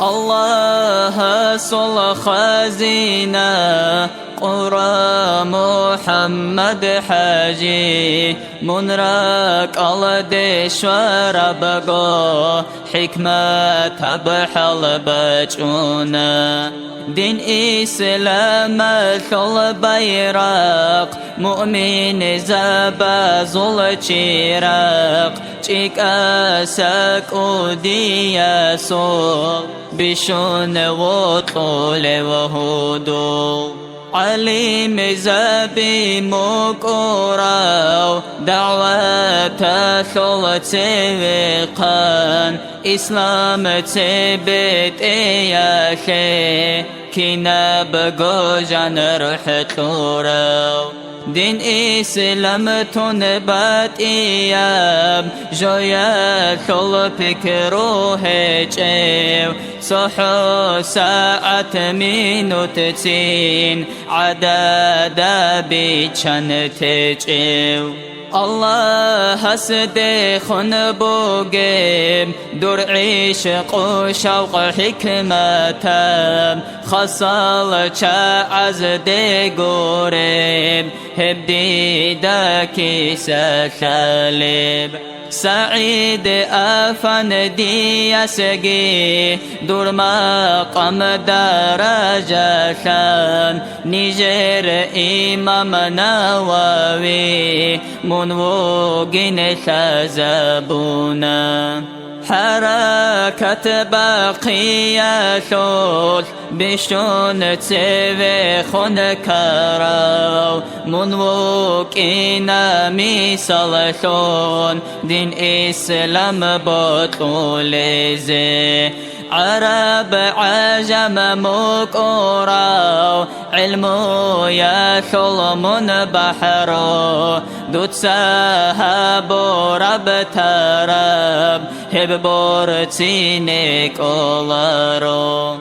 الله صل خزينة قرى محمد حاجي منرك الله دشور بقو حكمة بحل بجونا دين إسلام ثل بيراق مؤمن زبا زل چراق چيك أساك وديا سول بشون وطول وهدو عليم زبي مقراو دعوة ثل تبقان إسلام تبت إياكي كنا بقوجان رحتوراو دين إسلام تنبات إيام جويا ثل بكروه جيو صحو ساعة مينوتين عدد بيشان تجيو الله هسدي خن بوغيم دور عشق وشوق حكمة خصال عز دي قريب هبدي داكي سخالب سعيد أفندي يسقي دور مقام درجة خان نيجر إمام نووي منوقين خزبونا حركة باقية ثول بشون تسوي خون كراو منوكينا ميسال ثون دين إسلام بطول زي عرب عجم مقراو علمو يثل من بحرو دوت سهب رب ترب هب بورتينك أولارو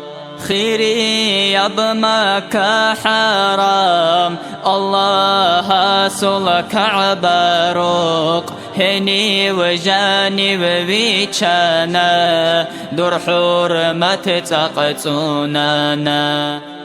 خيري ياب مكة حرام الله صل كعبة روق هني وجاني وبيشانا دور حرمة تقتونانا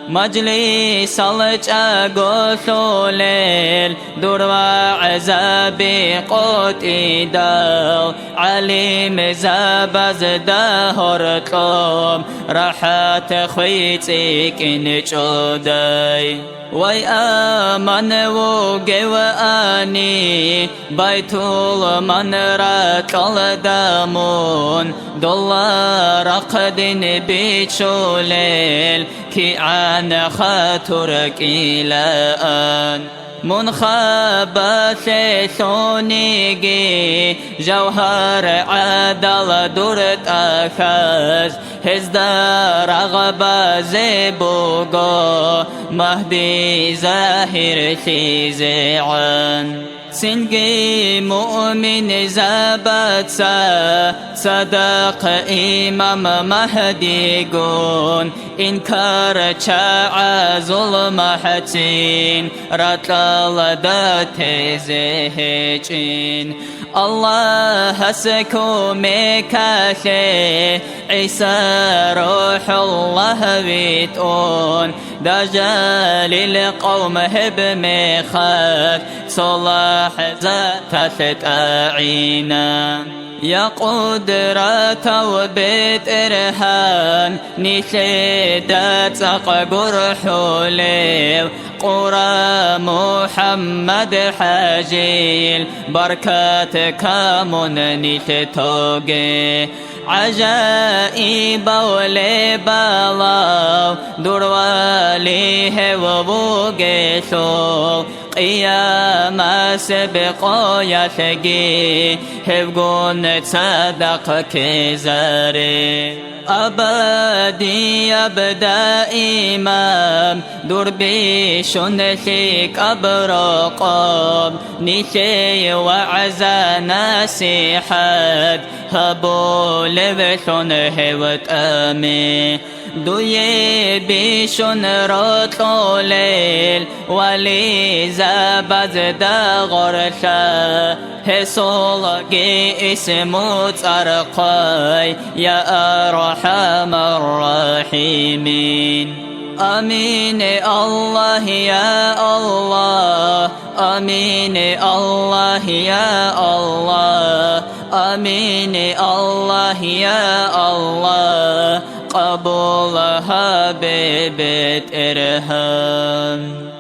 مجلس الجاقو ثوليل دور وعزابي قوتي داو عليم زابز دهور طوم راحت خويتك نجوداي وي آمن وقي وآني بيتول من راتل دامون دولار قدن بيشوليل كي عن خاطرك إلى آن منخبث ثونيجي جوهر عدل دورت أخذ هزدار رغبة زبوغو مهدي زاهر خيزعان سنجي مؤمن زبط صدق إمام مهدي قون إنكار شاع ظلم حتين رطل دات زهجين الله سكو مكاثي عيسى روح الله بيتون دجال القوم هب مخاف صلاح ذات أعينا يا قدرة وبيت إرهان نشيدات قبر حولي قرى محمد حاجيل بركاتك من نشتوغي عجائب ولبالاو دور واليه وبوغيثو قيام سبقو يثقي هبقون تصدق كزاري أبدي أبدا إمام دور بيشون ثيك أبرقاب نثي وعزا ناسحات هبو لبثون هوت أمي دوی بیشون را طولل ولی زبز دا غرشه حسولك اسموت أرقاي يا أرحم الراحمين آمين الله يا الله آمين الله يا الله آمين الله يا الله قبولها ببيت إرهام.